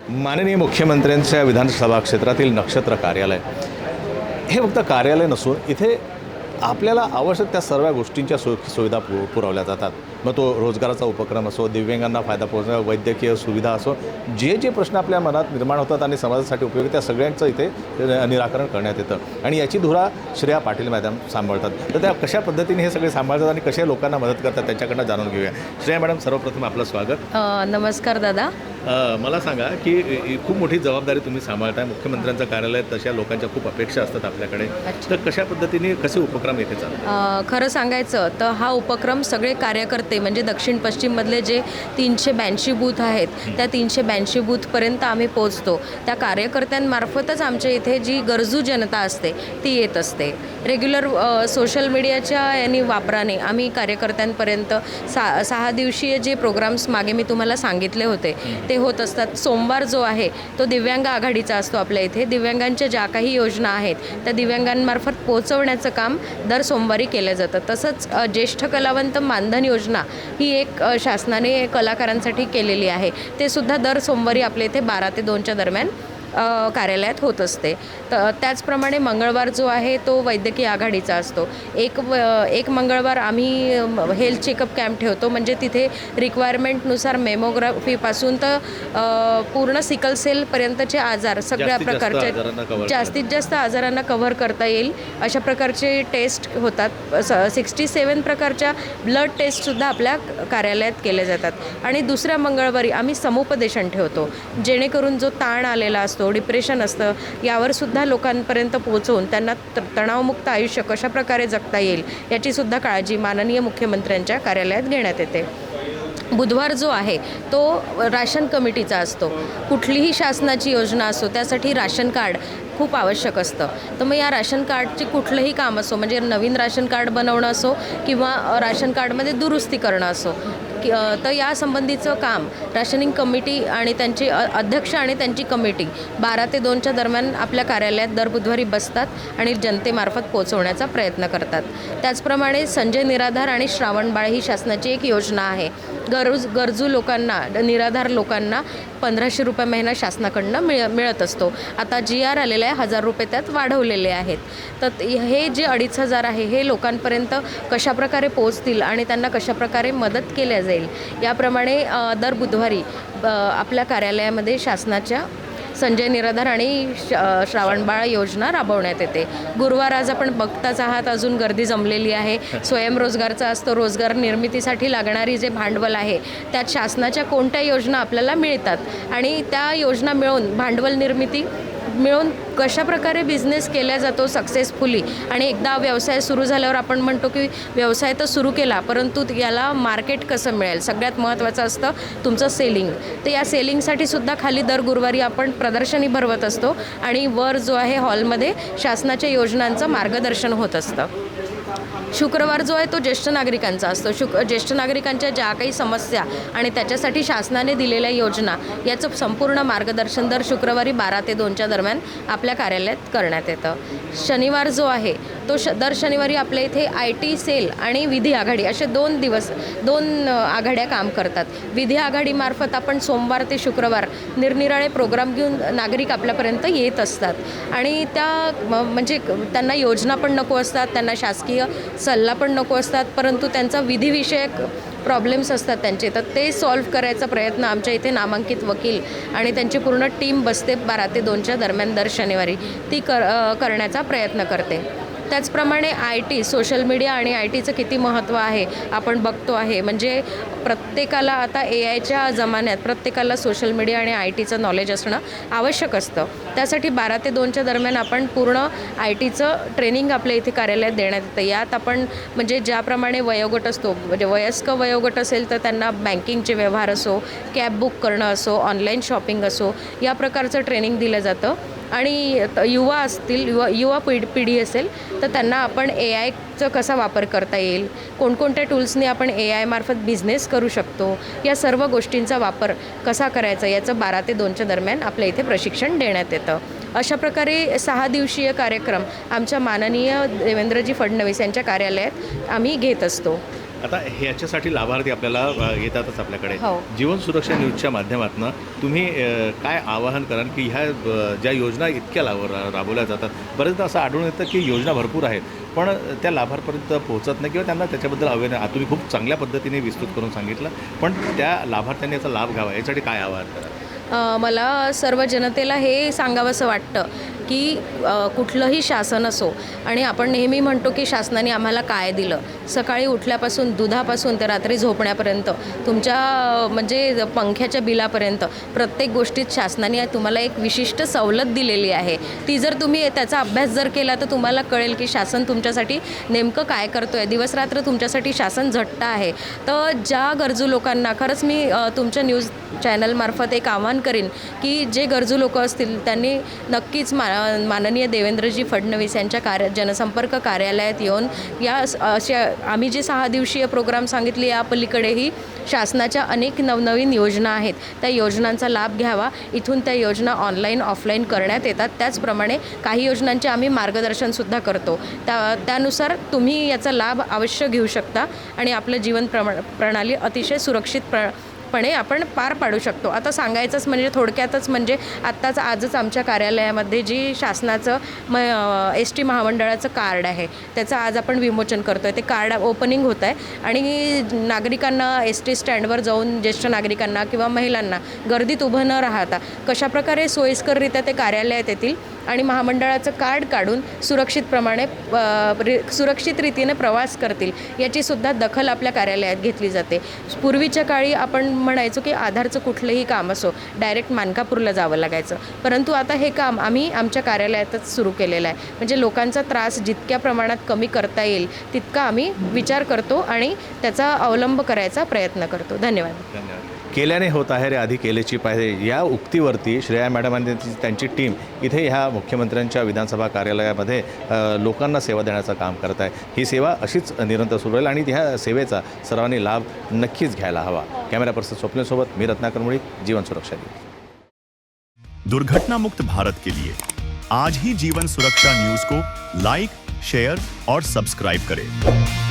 माननीय मुख्यमंत्र्यांच्या विधानसभा क्षेत्रातील नक्षत्र कार्यालय हे फक्त कार्यालय नसून इथे आपल्याला आवश्यक त्या सर्व गोष्टींच्या सुविधा पुरवल्या जातात. मग तो रोजगाराचा उपक्रम असो, दिव्यांगांना फायदा पोहोचणं, वैद्यकीय सुविधा असो, जे प्रश्न आपल्या मनात निर्माण होतात आणि समाजासाठी उपयोगी त्या सगळ्यांचं इथे निराकरण करण्यात येतं. आणि याची धुरा श्रेया पाटील मॅडम सांभाळतात. तर त्या कशा पद्धतीने हे सगळे सांभाळतात आणि कशा लोकांना मदत करतात त्यांच्याकडनं जाणून घेऊया. श्रेया मॅडम, सर्वप्रथम आपलं स्वागत. नमस्कार दादा. मला सांगा की खूप मोठी जबाबदारी तुम्ही सांभाळताय. मुख्यमंत्र्यांचं कार्यालय, तशा लोकांच्या खूप अपेक्षा असतात आपल्याकडे. तर कशा पद्धतीने कसे उपक्रम येथे चालतात? खरं सांगायचं तर हा उपक्रम सगळे कार्यकर्ते म्हणजे दक्षिण पश्चिममधले जे 382 बूथ आहेत त्या 382 बूथपर्यंत आम्ही पोहोचतो. त्या कार्यकर्त्यांमार्फतच आमच्या इथे जी गरजू जनता असते ती येत असते. रेग्युलर सोशल मीडियाच्या यांनी वापराने आम्ही कार्यकर्त्यांपर्यंत 6 दिवसीय जे प्रोग्राम्स मागे मी तुम्हाला सांगितले होते ते होत असतात. सोमवार जो आहे तो दिव्यांग आघाडीचा असतो आपल्या इथे. दिव्यांगांच्या ज्या काही योजना आहेत त्या दिव्यांगांमार्फत पोहोचवण्याचं काम दर सोमवारी केलं जातं. तसंच ज्येष्ठ कलावंत मानधन योजना ही एक शासनाने कलाकारांसाठी केलेली आहे. ते सुद्धा दर सोमवारी आपल्या इथे 12 ते 2च्या दरम्यान कार्यालयात होत असते. त्याचप्रमाणे मंगळवार जो आहे तो वैद्यकीय आघाडीचा असतो. एक मंगळवार आम्ही हेल्थ चेकअप कॅम्प ठेवतो. म्हणजे तिथे रिक्वायरमेंटनुसार मेमोग्राफीपासून तर पूर्ण सिकल सेलपर्यंतचे आजार सगळ्या प्रकारचे जास्तीत जास्त आजारांना कव्हर करता येईल अशा प्रकारचे टेस्ट होतात. 67 प्रकारच्या ब्लड टेस्टसुद्धा आपल्या कार्यालयात केले जातात. आणि दुसऱ्या मंगळवारी आम्ही समुपदेशन ठेवतो जेणेकरून जो ताण आलेला असतो, डिप्रेशन असतं, यावर सुद्धा लोकांपर्यंत पोहोचवून त्यांना तणावमुक्त आयुष्य कशा प्रकारे जगता येईल याची सुद्धा काळजी माननीय मुख्यमंत्र्यांच्या कार्यालयात घेण्यात येते. बुधवार जो आहे तो राशन कमिटीचा असतो. कुठलीही शासनाची योजना असो त्यासाठी राशन कार्ड खूप आवश्यक असतं. तर मग या राशन कार्डचे कुठलंही काम असो, म्हणजे नवीन राशन कार्ड बनवणं असो किंवा राशन कार्डमध्ये दुरुस्ती करणं असो, तर या संबंधीचं काम राशनिंग कमिटी आणि त्यांचे अध्यक्ष आणि त्यांची कमिटी 12 ते 2च्या दरम्यान आपल्या कार्यालयात दर बुधवारी बसतात आणि जनतेमार्फत पोहोचवण्याचा प्रयत्न करतात. त्याचप्रमाणे संजय निराधार आणि श्रावणबाळ ही शासनाची एक योजना आहे. गरजू लोकांना, निराधार लोकांना 1500 रुपये महिना शासनाकडनं मिळत असतो. आता GR आलेला आहे, 1000 रुपये त्यात वाढवलेले आहेत. तर हे जे 2500 आहे हे लोकांपर्यंत कशाप्रकारे पोहोचतील आणि त्यांना कशाप्रकारे मदत केल्या जाईल याप्रमाणे दर बुधवारी आपल्या कार्यालयामध्ये शासनाच्या संजय निराधार आणि श्रावणबाळ योजना राबवण्यात येते. गुरुवार आज आपण बघताच आहात, अजून गर्दी जमलेली आहे. स्वयंरोजगारचा असतो. रोजगार निर्मितीसाठी लागणारी जे भांडवल आहे त्यात शासनाच्या कोणत्या योजना आपल्याला मिळतात आणि त्या योजना मिळून भांडवल निर्मिती मिळून कशाप्रकारे बिझनेस केला जातो सक्सेसफुली. आणि एकदा व्यवसाय सुरू झाल्यावर आपण म्हणतो की व्यवसाय तर सुरू केला परंतु याला मार्केट कसं मिळेल, सगळ्यात महत्त्वाचं असतं तुमचं सेलिंग. तर या सेलिंगसाठी सुद्धा खाली दर गुरुवारी आपण प्रदर्शनी भरवत असतो आणि वर जो आहे हॉलमध्ये शासनाच्या योजनांचं मार्गदर्शन होत असतं. शुक्रवार जो आहे तो ज्येष्ठ नागरिकांचा असतो. ज्येष्ठ नागरिकांच्या ज्या काही समस्या आणि त्याच्यासाठी शासनाने दिलेल्या योजना याचं संपूर्ण मार्गदर्शन दर शुक्रवारी 12 ते 2च्या दरम्यान आपल्या कार्यालयात करण्यात येतं. शनिवार जो आहे तो दर शनिवारी आपल्या इथे IT सेल आणि विधी आघाडी असे 2 आघाड्या काम करतात. विधी आघाडीमार्फत आपण सोमवार ते शुक्रवार निरनिराळे प्रोग्राम घेऊन नागरिक आपल्यापर्यंत येत असतात आणि म्हणजे त्यांना योजना पण नको असतात, त्यांना शासकीय सल्ला पण नको असतात, परंतु त्यांचा विधिविषयक प्रॉब्लेम्स असतात त्यांचे, तर ते सॉल्व्ह करायचा प्रयत्न आमच्या इथे नामांकित वकील आणि त्यांची पूर्ण टीम बसते 12 ते 2च्या दरम्यान दर शनिवारी ती करण्याचा प्रयत्न करते. त्याचप्रमाणे IT, सोशल मीडिया आणि ITचं किती महत्त्व आहे आपण बघतो आहे. म्हणजे प्रत्येकाला आता AIच्या जमान्यात प्रत्येकाला सोशल मीडिया आणि ITचं नॉलेज असणं आवश्यक असतं. त्यासाठी 12 ते 2च्या दरम्यान आपण पूर्ण ITचं ट्रेनिंग आपल्या इथे कार्यालयात देण्यात येतं. यात आपण म्हणजे ज्याप्रमाणे वयोगट असतो, म्हणजे वयस्क वयोगट असेल तर त्यांना बँकिंगचे व्यवहार असो, कॅब बुक करणं असो, ऑनलाईन शॉपिंग असो, या प्रकारचं ट्रेनिंग दिलं जातं. आणि युवा असतील, युवा पिढी असेल तर त्यांना आपण AIचा कसा वापर करता येईल, कोणकोणत्या टूल्सने आपण AI मार्फत बिझनेस करू शकतो, या सर्व गोष्टींचा वापर कसा करायचा याचं 12 ते 2च्या दरम्यान आपल्या इथे प्रशिक्षण देण्यात येतं. अशा प्रकारे 6 दिवसीय कार्यक्रम आमच्या माननीय देवेंद्रजी फडणवीस यांच्या कार्यालयात आम्ही घेत असतो. आता ह्याच्यासाठी लाभार्थी आपल्याला येतातच आपल्याकडे. हो. जीवन सुरक्षा न्यूजच्या माध्यमातून तुम्ही काय आवाहन कराल की ह्या ज्या योजना इतक्या राबवल्या जातात, बरेचदा असं आढळून येतं की योजना भरपूर आहेत पण त्या लाभार्थ्यापर्यंत पोहोचत नाही किंवा त्यांना त्याच्याबद्दल अवेअरनेस, तुम्ही खूप चांगल्या पद्धतीने विस्तृत करून सांगितलं, पण त्या लाभार्थ्यांनी याचा लाभ घ्यावा यासाठी काय आवाहन कराल? मला सर्व जनतेला हे सांगावंसं वाटतं की कुठलंही शासन असो, आणि आपण नेहमी म्हणतो की शासनाने आम्हाला काय दिलं. सकाळी उठल्यापासून दुधापासून ते रात्री झोपण्यापर्यंत, तुमच्या म्हणजे पंख्याच्या बिलापर्यंत प्रत्येक गोष्टीत शासनाने तुम्हाला एक विशिष्ट सवलत दिलेली आहे. ती जर तुम्ही त्याचा अभ्यास जर केला तर तुम्हाला कळेल की शासन तुमच्यासाठी नेमकं काय करतो आहे. दिवसरात्र तुमच्यासाठी शासन झटतं आहे. तर ज्या गरजू लोकांना खरंच मी तुमच्या न्यूज चॅनलमार्फत एक आवाहन करीन की जे गरजू लोक असतील त्यांनी नक्कीच माननीय देवेंद्रजी फडणवीस यांच्या जनसंपर्क कार्यालयात येऊन या अशा आम्ही जे 6 दिवसीय प्रोग्राम सांगितले या पलीकडेही शासनाच्या अनेक नवनवीन योजना आहेत, त्या योजनांचा लाभ घ्यावा. इथून त्या योजना ऑनलाईन ऑफलाईन करण्यात येतात. त्याचप्रमाणे काही योजनांचे आम्ही मार्गदर्शनसुद्धा करतो. त्यानुसार तुम्ही याचा लाभ अवश्य घेऊ शकता आणि आपलं जीवन प्रणाली अतिशय सुरक्षितपणे आपण पार पाडू शकतो. आता सांगायचंच म्हणजे थोडक्यातच म्हणजे आजच आमच्या कार्यालयामध्ये जी शासनाचं ST महामंडळाचं कार्ड आहे त्याचं आज आपण विमोचन करतो आहे. ते कार्ड ओपनिंग होतं आहे आणि नागरिकांना ST स्टँडवर जाऊन ज्येष्ठ नागरिकांना किंवा महिलांना गर्दीत उभं न राहता कशाप्रकारे सोयीस्कररित्या ते कार्यालयात येतील आणि महामंडळाचं कार्ड काढून सुरक्षित रीतीने प्रवास करतील याचीसुद्धा दखल आपल्या कार्यालयात घेतली जाते. पूर्वीच्या काळी आपण म्हणायचो की आधारचं कुठलंही काम असो डायरेक्ट मानकापूरला जावं लागायचं, परंतु आता हे काम आम्ही आमच्या कार्यालयातच सुरू केलेलं आहे. म्हणजे लोकांचा त्रास जितक्या प्रमाणात कमी करता येईल तितका आम्ही विचार करतो आणि त्याचा अवलंब करायचा प्रयत्न करतो. धन्यवाद. धन्यवाद. केल्याने होत आहे रे, आधी केल्याची पाहिजे या उक्तीवरती श्रेया मॅडम आणि त्यांची टीम इथे ह्या मुख्यमंत्र्यांच्या विधानसभा कार्यालयामध्ये लोकांना सेवा देण्याचं काम करत आहे. ही सेवा अशीच निरंतर सुरू राहील आणि ह्या सेवेचा सर्वांनी लाभ नक्कीच घ्यायला हवा. कॅमेरा पर्सन स्वप्नेसोबत मी रत्नाकर मुळी, जीवन सुरक्षा न्यूज. दुर्घटना मुक्त भारत के लिए आज ही जीवन सुरक्षा न्यूज को लाइक, शेयर और सब्सक्राइब करें.